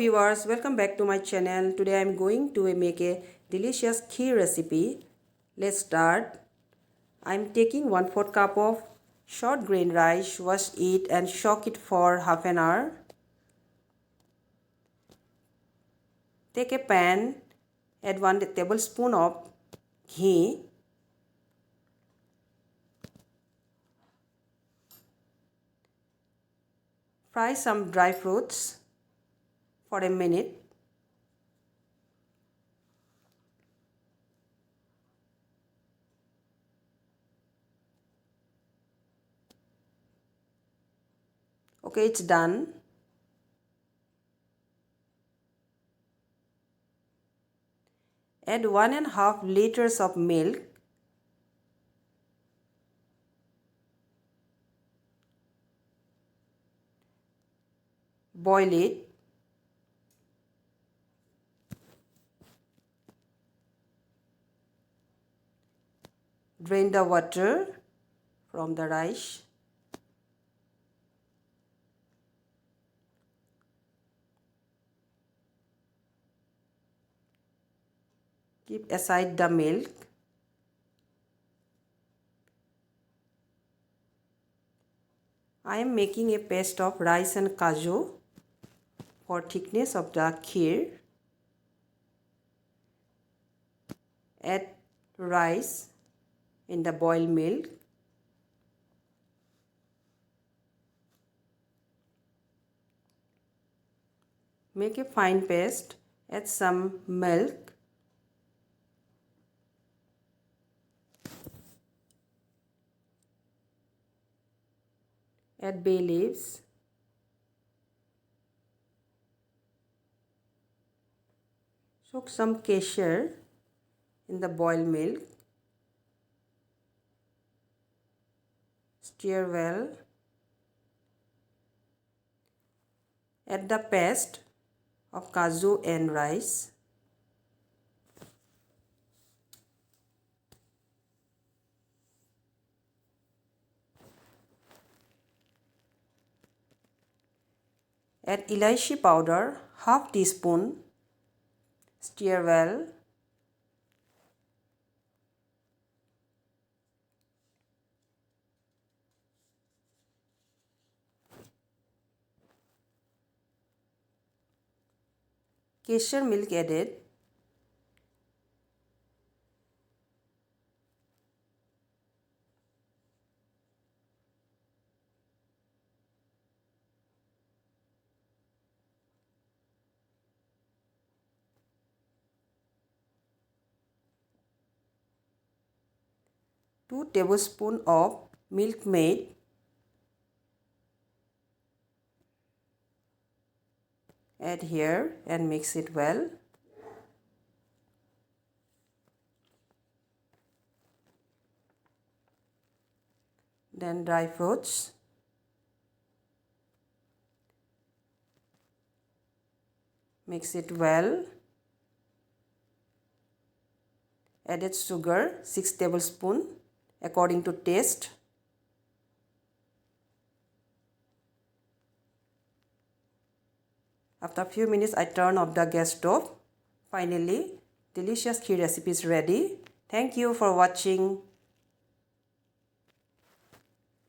viewers, welcome back to my channel. Today I am going to make a delicious kheer recipe. Let's start. I am taking 1/4 cup of short grain rice, wash it and soak it for half an hour. Take a pan, add 1 tablespoon of ghee. Fry some dry fruits for a minute. Okay, it's done. Add 1.5 liters of milk. Boil it. Drain the water from the rice. Keep aside the milk. I am making a paste of rice and kaju for thickness of the kheer. Add rice in the boiled milk. Make a fine paste. Add some milk. Add bay leaves. Soak some kheer in the boiled milk. Stir well. Add the paste of kaju and rice. Add elaichi powder, half teaspoon. Stir well. Kheer milk added. Two tablespoons of milk maid. Add here and mix it well. Then dry fruits. Mix it well. Added sugar 6 tablespoons according to taste. After a few minutes, I turn off the gas stove. Finally, delicious kheer recipe is ready. Thank you for watching.